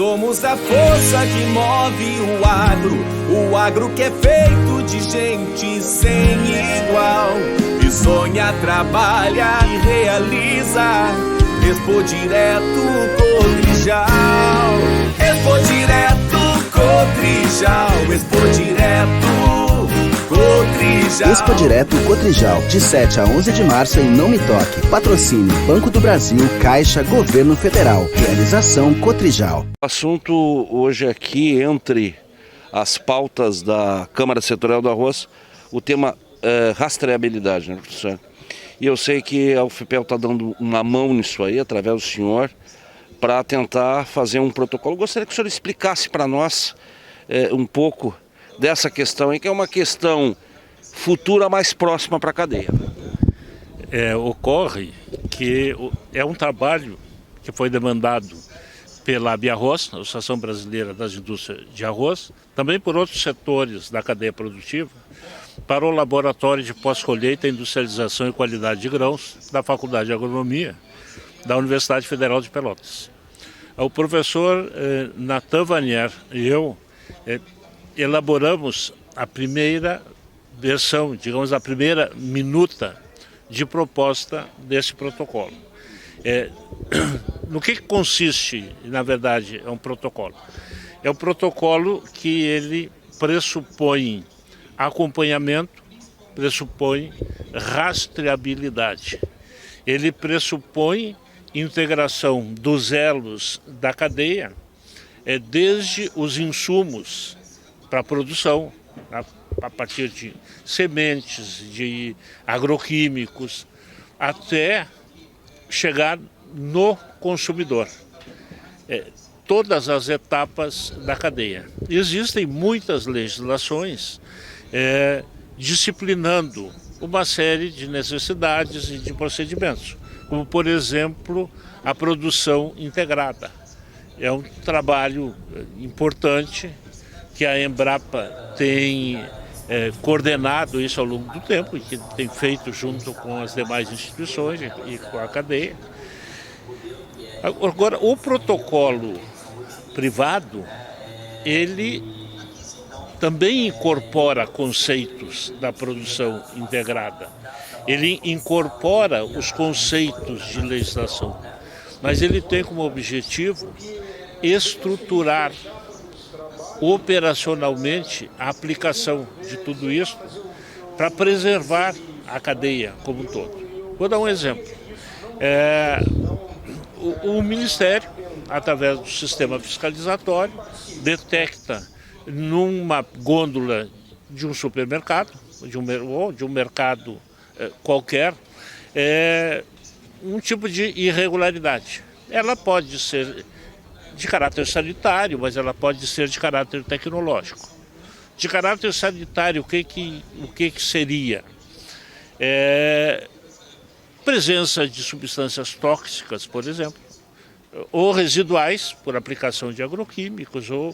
Somos a força que move o agro que é feito de gente sem igual. E sonha, trabalha e realiza. Expo Direto Cotrijal. Expo Direto Cotrijal. Expo Direto Cotrijal. Expo Direto Cotrijal, de 7 a 11 de março em Não Me Toque. Patrocínio Banco do Brasil, Caixa, Governo Federal. Realização Cotrijal. O assunto hoje aqui, entre as pautas da Câmara Setorial do Arroz, o tema rastreabilidade, né, professor? E eu sei que a UFPEL está dando uma mão nisso aí, através do senhor, para tentar fazer um protocolo. Gostaria que o senhor explicasse para nós um pouco dessa questão aí, que é uma questão futura mais próxima para a cadeia. Ocorre que é um trabalho que foi demandado pela Abiarroz, Associação Brasileira das Indústrias de Arroz, também por outros setores da cadeia produtiva, para o Laboratório de Pós-Colheita, Industrialização e Qualidade de Grãos da Faculdade de Agronomia da Universidade Federal de Pelotas. O professor Nathan Vanier e eu elaboramos a primeira versão, digamos, a primeira minuta de proposta desse protocolo. No que consiste, na verdade, é um protocolo? É um protocolo que ele pressupõe acompanhamento, pressupõe rastreabilidade. Ele pressupõe integração dos elos da cadeia, desde os insumos para a produção, a partir de sementes, de agroquímicos, até chegar no consumidor. Todas as etapas da cadeia. Existem muitas legislações disciplinando uma série de necessidades e de procedimentos, como, por exemplo, a produção integrada. É um trabalho importante que a Embrapa tem coordenado isso ao longo do tempo e que tem feito junto com as demais instituições e com a cadeia. Agora, o protocolo privado, ele também incorpora conceitos da produção integrada. Ele incorpora os conceitos de legislação, mas ele tem como objetivo estruturar operacionalmente a aplicação de tudo isso para preservar a cadeia como um todo. Vou dar um exemplo. O Ministério, através do sistema fiscalizatório, detecta numa gôndola de um supermercado, ou de um mercado qualquer, um tipo de irregularidade. Ela pode ser de caráter sanitário, mas ela pode ser de caráter tecnológico. De caráter sanitário, o que seria? Presença de substâncias tóxicas, por exemplo, ou residuais por aplicação de agroquímicos, ou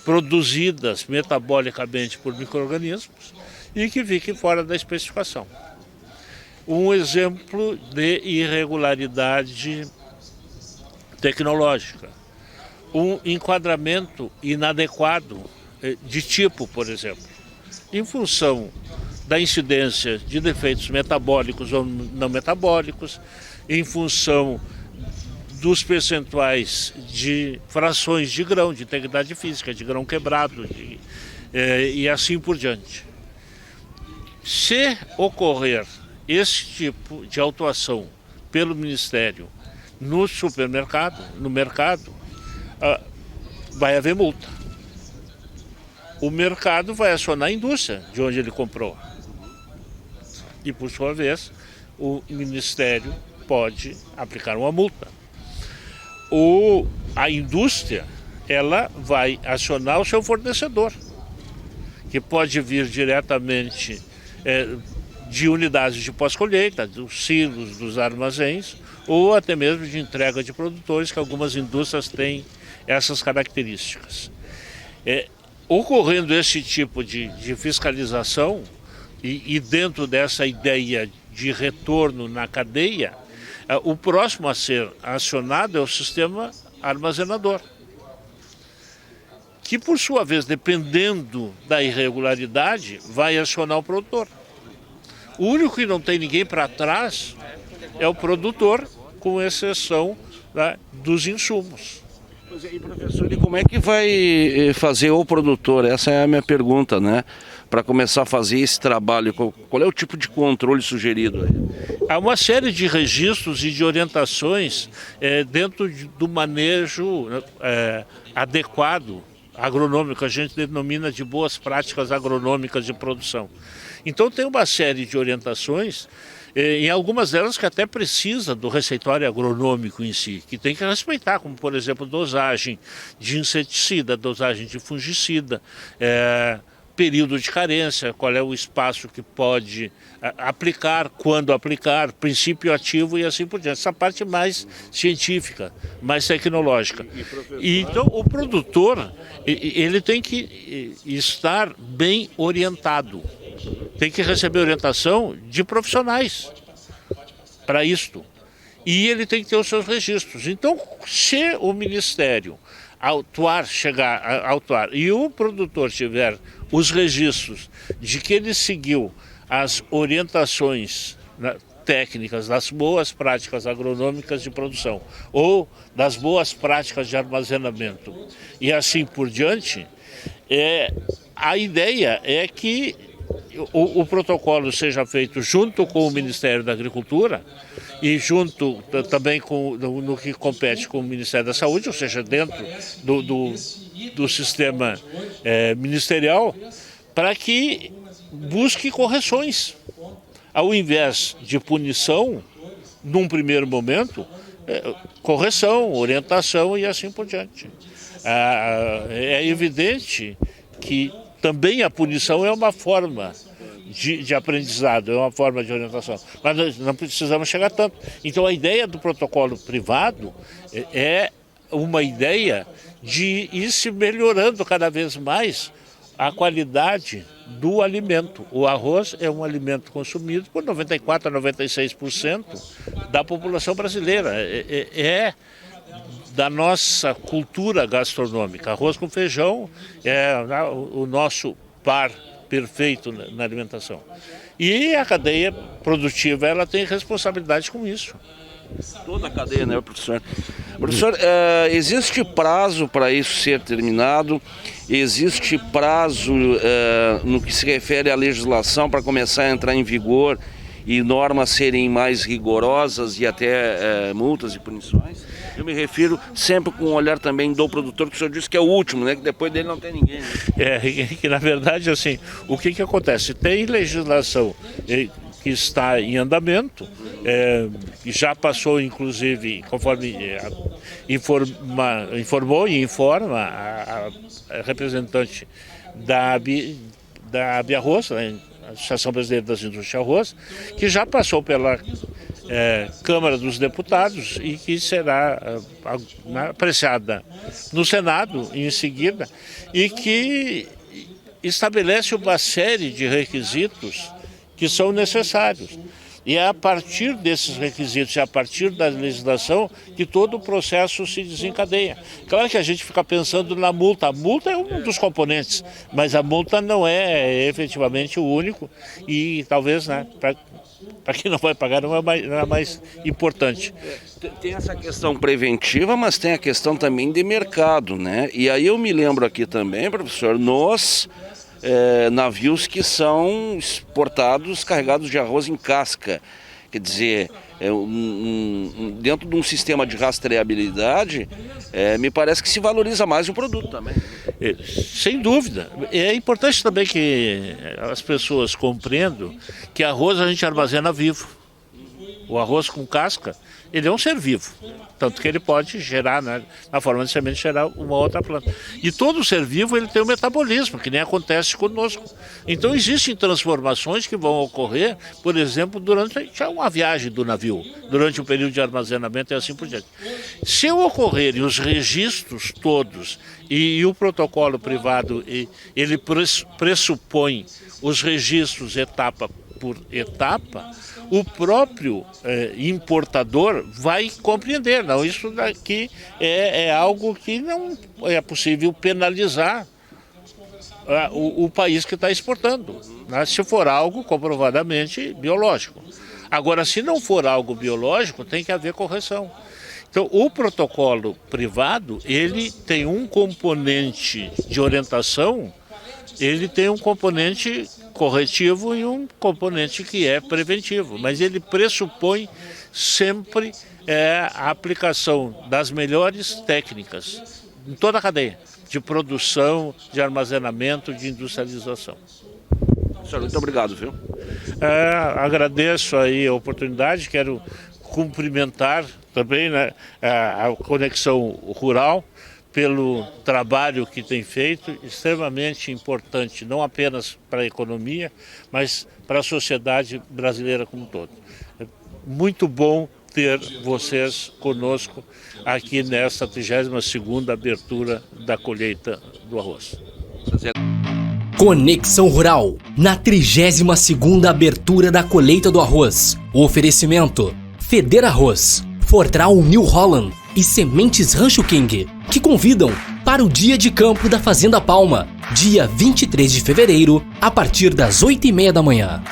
produzidas metabolicamente por micro-organismos e que fiquem fora da especificação. Um exemplo de irregularidade tecnológica. Um enquadramento inadequado de tipo, por exemplo, em função da incidência de defeitos metabólicos ou não metabólicos, em função dos percentuais de frações de grão, de integridade física, de grão quebrado e assim por diante. Se ocorrer esse tipo de autuação pelo Ministério no supermercado, no mercado, vai haver multa. O mercado vai acionar a indústria de onde ele comprou. E, por sua vez, o Ministério pode aplicar uma multa. A indústria, ela vai acionar o seu fornecedor, que pode vir diretamente de unidades de pós-colheita, dos silos, dos armazéns, ou até mesmo de entrega de produtores, que algumas indústrias têm essas características. Ocorrendo esse tipo de fiscalização, e dentro dessa ideia de retorno na cadeia, o próximo a ser acionado é o sistema armazenador. que por sua vez, dependendo da irregularidade, vai acionar o produtor. O único que não tem ninguém para trás é o produtor, com exceção, né, dos insumos. Pois é, e professor, e como é que vai fazer o produtor? Essa é a minha pergunta, né? Para começar a fazer esse trabalho, qual é o tipo de controle sugerido aí? Há uma série de registros e de orientações dentro do manejo adequado, agronômico, a gente denomina de boas práticas agronômicas de produção. Então tem uma série de orientações, em algumas delas que até precisa do receituário agronômico em si, que tem que respeitar, como por exemplo dosagem de inseticida, dosagem de fungicida, período de carência, qual é o espaço que pode aplicar, quando aplicar, princípio ativo e assim por diante. Essa parte mais científica, mais tecnológica. E então o produtor, ele tem que estar bem orientado, tem que receber orientação de profissionais para isto. E ele tem que ter os seus registros. Então, se o Ministério chegar a autuar e o produtor tiver os registros de que ele seguiu as orientações técnicas das boas práticas agronômicas de produção ou das boas práticas de armazenamento e assim por diante, a ideia é que o protocolo seja feito junto com o Ministério da Agricultura e junto também no que compete com o Ministério da Saúde, ou seja, dentro do sistema ministerial, para que busque correções. Ao invés de punição, num primeiro momento, correção, orientação e assim por diante. É evidente que também a punição é uma forma de aprendizado, é uma forma de orientação. Mas nós não precisamos chegar tanto. Então a ideia do protocolo privado é uma ideia de ir se melhorando cada vez mais a qualidade do alimento. O arroz é um alimento consumido por 94% a 96% da população brasileira. Da nossa cultura gastronômica. Arroz com feijão é o nosso par perfeito na alimentação. E a cadeia produtiva, ela tem responsabilidade com isso. Toda a cadeia, né, professor? Professor, existe prazo para isso ser terminado? Existe prazo no que se refere à legislação para começar a entrar em vigor e normas serem mais rigorosas e até multas e punições? Eu me refiro sempre com um olhar também do produtor, que o senhor disse que é o último, né? Que depois dele não tem ninguém. Né? Que na verdade, assim, o que acontece? Tem legislação que está em andamento, já passou, inclusive, conforme informou e informa a representante da Abiarroz, né? Associação Brasileira das Indústrias de Arroz, que já passou pela Câmara dos Deputados e que será apreciada no Senado em seguida, e que estabelece uma série de requisitos que são necessários. E é a partir desses requisitos, é a partir da legislação que todo o processo se desencadeia. Claro que a gente fica pensando na multa. A multa é um dos componentes, mas a multa não é efetivamente o único e talvez, né, para quem não vai pagar não é mais importante. Tem essa questão preventiva, mas tem a questão também de mercado, né? E aí eu me lembro aqui também, professor, nos navios que são exportados carregados de arroz em casca. Quer dizer, dentro de um sistema de rastreabilidade, me parece que se valoriza mais o produto também. Sem dúvida. É importante também que as pessoas compreendam que arroz a gente armazena vivo. O arroz com casca, ele é um ser vivo. Tanto que ele pode gerar, né, na forma de semente, gerar uma outra planta. E todo ser vivo ele tem um metabolismo, que nem acontece conosco. Então existem transformações que vão ocorrer, por exemplo, durante uma viagem do navio, durante um período de armazenamento e assim por diante. Se ocorrerem os registros todos e o protocolo privado, ele pressupõe os registros etapa por etapa, o próprio importador vai compreender. Não, isso daqui é algo que não é possível penalizar o país que está exportando, né? Se for algo comprovadamente biológico. Agora, se não for algo biológico, tem que haver correção. Então, o protocolo privado, ele tem um componente de orientação, ele tem um componente corretivo e um componente que é preventivo, mas ele pressupõe sempre a aplicação das melhores técnicas em toda a cadeia de produção, de armazenamento, de industrialização. Senhor, muito obrigado, viu? Agradeço aí a oportunidade, quero cumprimentar também, né, a Conexão Rural pelo trabalho que tem feito, extremamente importante, não apenas para a economia, mas para a sociedade brasileira como um todo. É muito bom ter vocês conosco aqui nesta 32ª abertura da colheita do arroz. Conexão Rural, na 32ª abertura da colheita do arroz. Oferecimento: Feder Arroz, Fortral New Holland e Sementes Rancho King, que convidam para o Dia de Campo da Fazenda Palma, dia 23 de fevereiro, a partir das 8h30 da manhã.